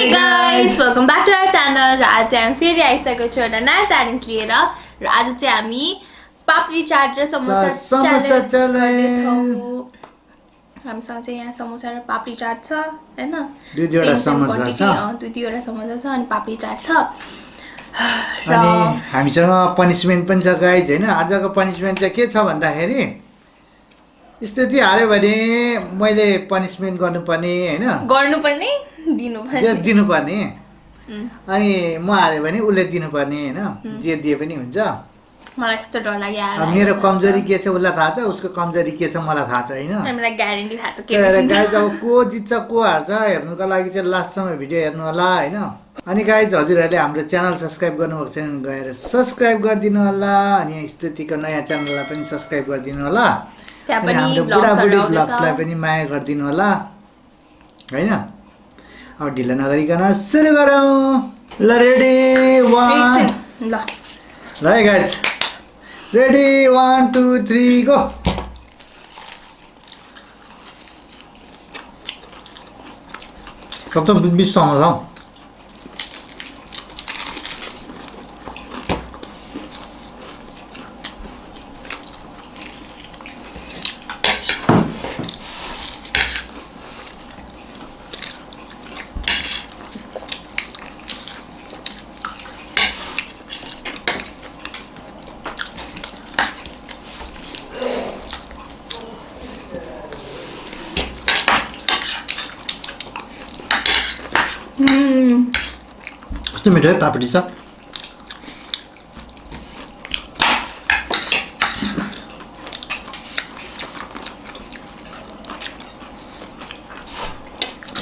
Hey guys, welcome back to our channel. र आज हामी फेरि आइसकेको छु एउटा नयाँ च्यालेन्ज लिएर र आज चाहिँ हामी पापडी चाट र समोसा च्यालेन्ज गर्दैछौँ। हामीसँग चाहिँ यहाँ समोसा र पापडी चाट छ हैन, दुई दुईवटा समोसा छ अनि पापडी चाट छ। अनि हामीसँग पनिशमेन्ट पनि छ गाइज हैन। आजको पनिशमेन्ट चाहिँ के छ भन्दाखेरि स्तुति हार्यो भने मैले पनिशमेन्ट गर्नुपर्ने हैन, गर्नुपर्ने दिनुपर्ने अनि म हार्यो भने उसले दिनुपर्ने हैन, जे दिए पनि हुन्छ। मलाई यस्तो डर लाग्यो यार। मेरो कमजोरी के छ उसलाई थाहा छ, उसको कमजोरी के छ मलाई थाहा छ हैन। मलाई ग्यारेन्टी थाहा छ के गाइज अब को जित्छ को हार्छ हेर्नुको लागि चाहिँ लास्टसम्म भिडियो हेर्नु होला हैन। अनि गाइज हजुरहरूले हाम्रो च्यानल सब्स्क्राइब गर्नुभएको छैन गएर सब्स्क्राइब गरिदिनु होला। अनि स्तुतिको नयाँ च्यानललाई पनि सब्स्क्राइब गरिदिनु होला। अनि हाम्रो बुढा बुढी ब्लग्सलाई पनि माया गरिदिनु होला हैन। अब ढिलो नगरिकन सुरु गरौँ। ल रेडी 1 ल है गाइज रेडी 1 2 3 गो। कस्तो बिस समोसा कस्तो मिठो है पापडी छ।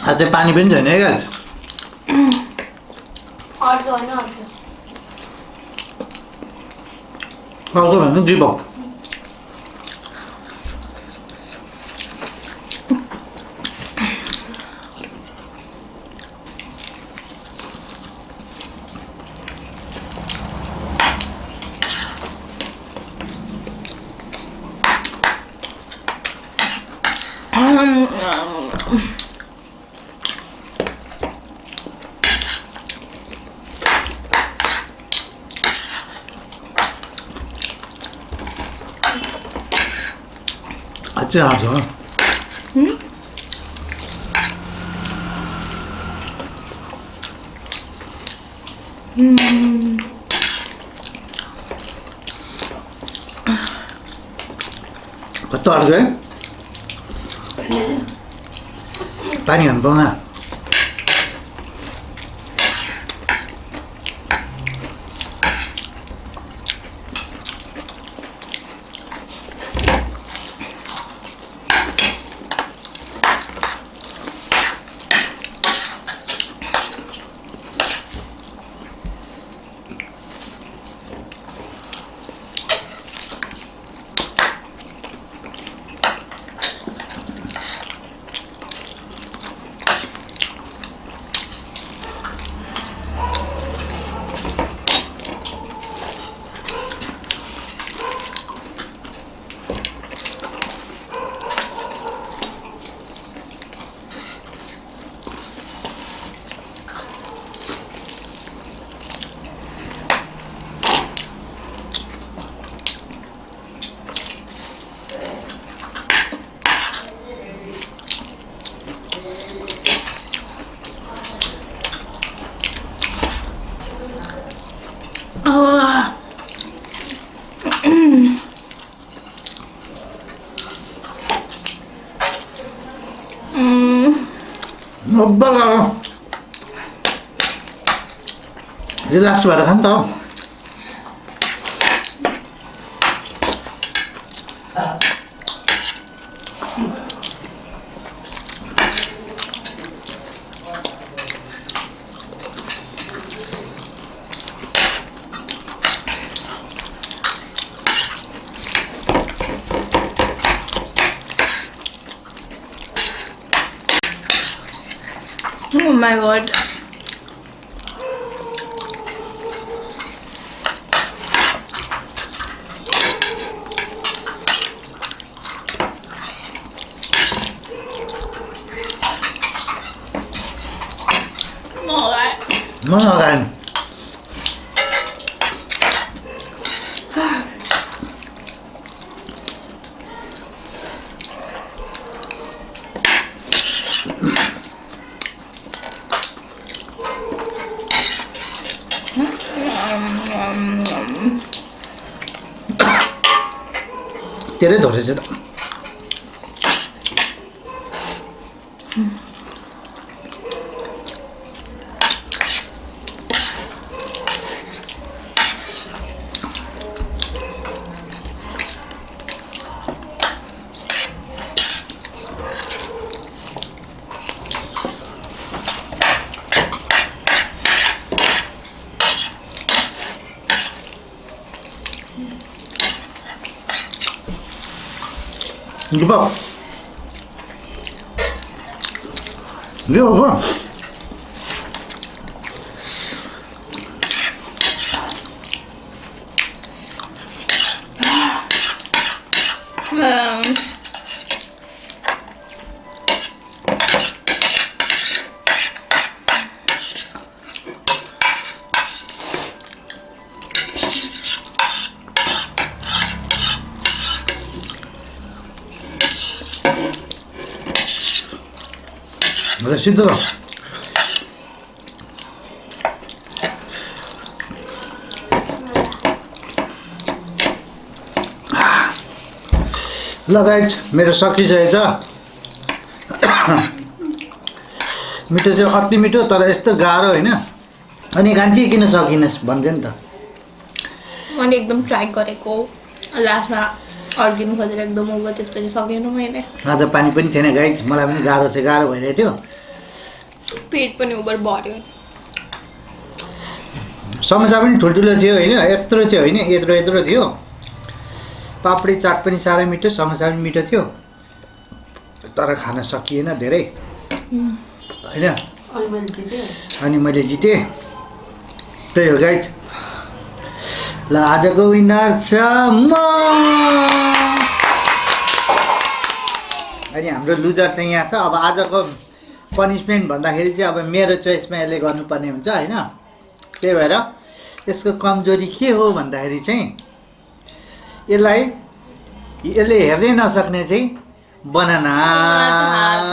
आज चाहिँ पानी पनि छैन है गाइस। अर्को भन्नु दिपक अझै हार्छ कस्तो हार्छ है। पानी खानु पाउन रिल्याक्स भएर खानु त। Oh my god. म लगाएँ धेरै धरेछ त Give up. Give up. सिद्ध ल गाइज मेरो सकिसकेछ मिठो चाहिँ अति मिठो तर यस्तो गाह्रो होइन अनि कान्छी किन सकिनस् भन्थ्यो नि त मैले एकदम ट्राई गरेको लास्टमा अर्किनु खोजेर एकदम उभो त्यसपछि सकेन मैले आज पानी पनि थिएन गाइज मलाई पनि गाह्रो भइरहेको थियो पेट पनि उभर भर्यो समोसा पनि ठुल्ठुलो थियो होइन यत्रो थियो होइन यत्रो थियो पापडी चाट पनि साह्रै मिठो समोसा पनि मिठो थियो तर खान सकिएन धेरै होइन अनि मैले जितेँ त्यही हो गाइज ल आजको विनर छ म अनि हाम्रो लुजर चाहिँ यहाँ छ अब आजको पनिसमेन्ट भन्दाखेरि चाहिँ अब मेरो चोइसमा यसले गर्नुपर्ने हुन्छ होइन त्यही भएर यसको कमजोरी के हो भन्दाखेरि चाहिँ यसले हेर्नै नसक्ने चाहिँ बनाना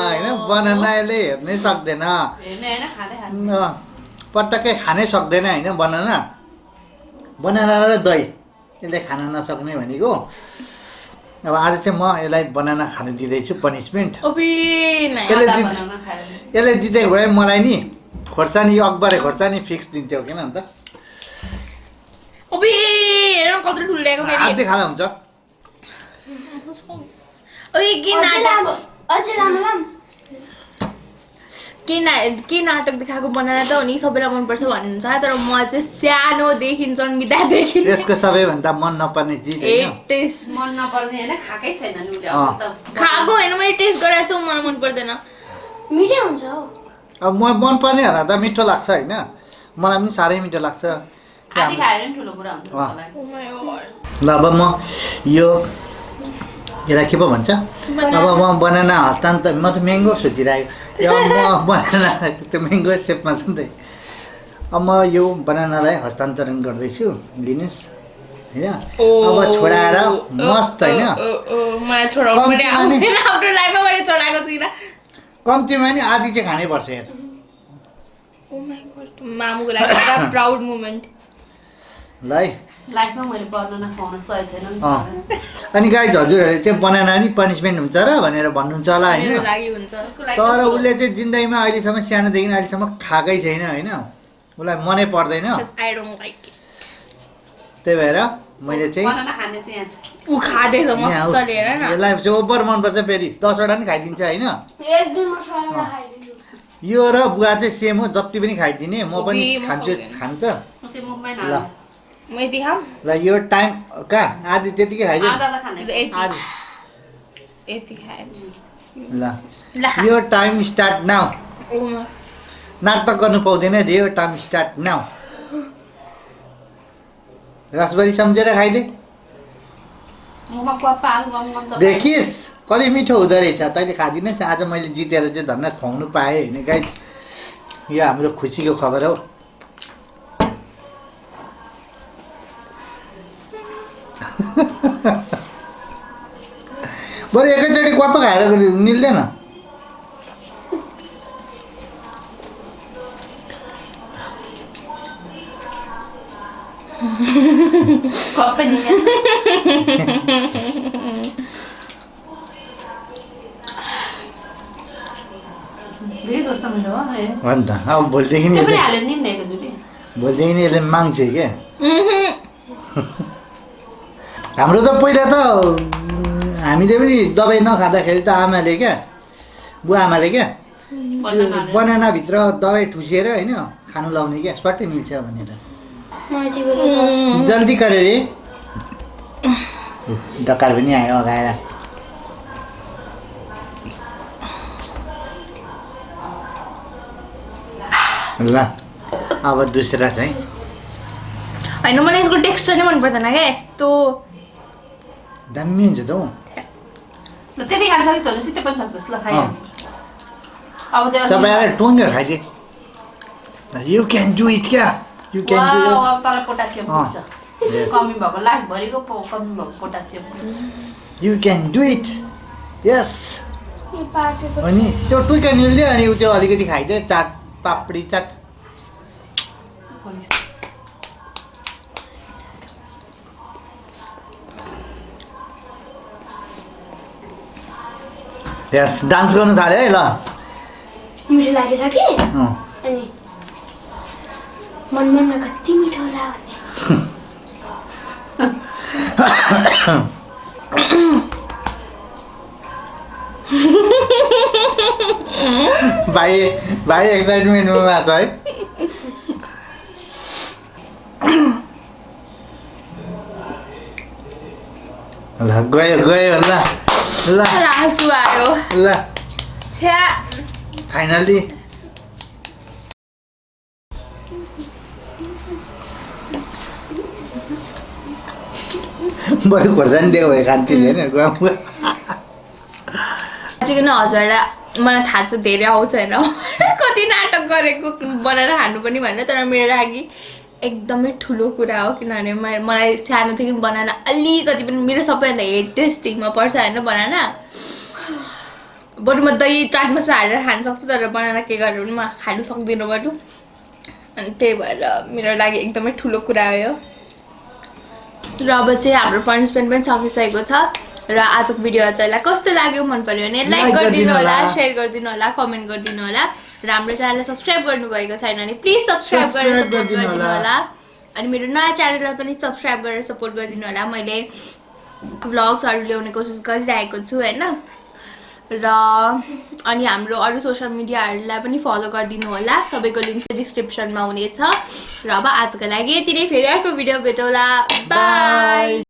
होइन बनाना यसले हेर्नै सक्दैन पटक्कै खानै सक्दैन होइन बनाना र दही यसले खान नसक्ने भनेको अब आज चाहिँ म यसलाई बनाना खान दिँदैछु पनिसमेन्ट यसले दिँदै भए मलाई नि खोर्सानी अकबरे खोर्सानी फिक्स दिन्थ्यो किन अन्त आधी खाँदा हुन्छ के नाटक देखाएको बनाना त हो नि सबैलाई मनपर्छ भन्नुहुन्छ तर म चाहिँ सानोदेखि जन्मिँदादेखि यसको सबैभन्दा मन नपर्ने चिज टेस्ट मन नपर्ने होइन खाएकै छैन खाएको होइन मैले टेस्ट गरेको छु मलाई मन पर्दैन मिठै हुन्छ अब म मन पर्नेहरूलाई त मिठो लाग्छ होइन मलाई पनि साह्रै मिठो लाग्छ आधी खाएर नि ठुलो कुरा हुन्छ ल अब म यो यसलाई के पो भन्छ अब म बनाना हस्तान्तर म त म्याङ्गो सोचिरहेको अब म बनाना त्यो म्याङ्गो सेपमा छ नि त अब म यो बनानालाई हस्तान्तरण गर्दैछु लिनुहोस् होइन अब छोडाएर मस्त होइन कम्तीमा नि आधी चाहिँ खानै पर्छ हेर मामुको लागि प्राउड मोमेन्ट ल है लाइफमा मैले बनाना खुवाउन सकेको छैन अनि गाइज हजुरहरूले चाहिँ बनाना नि पनिसमेन्ट हुन्छ र भनेर भन्नुहुन्छ होला होइन तर उसले चाहिँ जिन्दगीमा अहिलेसम्म सानोदेखि अहिलेसम्म खाएकै छैन होइन उसलाई मनै पर्दैन त्यही भएर मैले चाहिँ यसलाई चाहिँ ओभर मनपर्छ फेरि 10 वटा नि खाइदिन्छ होइन यो र बुवा चाहिँ सेम हो जति पनि खाइदिने म पनि खान्छु खान्छ ल ल यो टाइम कहाँ आधी त्यतिकै खाइदिनु ल यो टाइम स्टार्ट नाउ नाटक गर्नु पाउँदैन रे यो टाइम स्टार्ट नाउ रसभरी सम्झेर खाइदे देखिस् कति मिठो हुँदो रहेछ तैँले खाँदिनस् आज मैले जितेर चाहिँ धन्न खुवाउनु पाएँ होइन गाइज यो हाम्रो खुसीको खबर हो। बरु एकैचोटि क्वाप खाएर मिल्दैन। हो नि त अब भोलिदेखि यसले माग्छ क्या। हाम्रो त पहिला त हामीले पनि दबाई नखाँदाखेरि त आमाले क्या बुवा आमाले क्या बनानाभित्र दबाई ठुसेर होइन खानु लाउने क्या स्वाटै मिल्छ भनेर। जल्दी गरे रे डकार पनि आयो अगाएर। ल अब दुसरा चाहिँ होइन मलाई यसको टेक्स्चर नै मन पर्दैन क्या यस्तो दामी हुन्छ त हौ। ल त्यति खान सकिस् भने सिधै पनि सक्छस् ल खाइ। अब चाहिँ तपाईँ टुङ्गा खाइदिए यु क्यान डु इट क्या यु क्यान डु इट। अब तल पोटासियम पुग्छ कमी भएको लास्टभरिको कमी भएको potassium you can do it yes. अनि त्यो टुइका निल्दियो अनि त्यो अलिकति खाइदियो चाट पापडी चाट। यस डान्स गर्नु थाल्यो है ल। मिठो लागेछ कि अनि मनमा कति मिठो होला भन्ने भाइ एक्साइटमेन्टमा छ है। ल गयो गयो ल ल आँसु आयो ल छ्या फाइनली बरु खोर्सानी दिएको भए खान्थ्यो होइन गुवा किन हजुरलाई मलाई थाहा छ धेरै आउँछ होइन कति नाटक गरेको बनाएर खानु पनि भनेर। तर मेरो लागि एकदमै ठुलो कुरा हो किनभने मलाई सानोदेखि बनाना अलिकति पनि मेरो सबैभन्दा हेटेस्ट थिङमा पर्छ होइन बनाना। बरु म दही चाट मसला हालेर खान सक्छु तर बनाना के गरेर पनि म खानु सक्दिनँ बरु। अनि त्यही भएर मेरो लागि एकदमै ठुलो कुरा हो यो। र अब चाहिँ हाम्रो पनिसमेन्ट पनि सकिसकेको छ र आजको भिडियो हजुरलाई कस्तो लाग्यो मन पर्यो भने लाइक गरिदिनु होला सेयर गरिदिनु होला कमेन्ट गरिदिनु होला र हाम्रो च्यानललाई सब्सक्राइब गर्नुभएको छैन भने प्लिज सब्सक्राइब गरेर सपोर्ट गरिदिनु होला। अनि मेरो नयाँ च्यानललाई पनि सब्सक्राइब गरेर सपोर्ट गरिदिनु होला। मैले भ्लग्सहरू ल्याउने कोसिस गरिरहेको छु होइन। र अनि हाम्रो अरू सोसियल मिडियाहरूलाई पनि फलो गरिदिनु होला सबैको लिङ्क चाहिँ डिस्क्रिप्सनमा हुनेछ। र अब आजको लागि यति नै फेरि अर्को भिडियो भेटौँला बाई।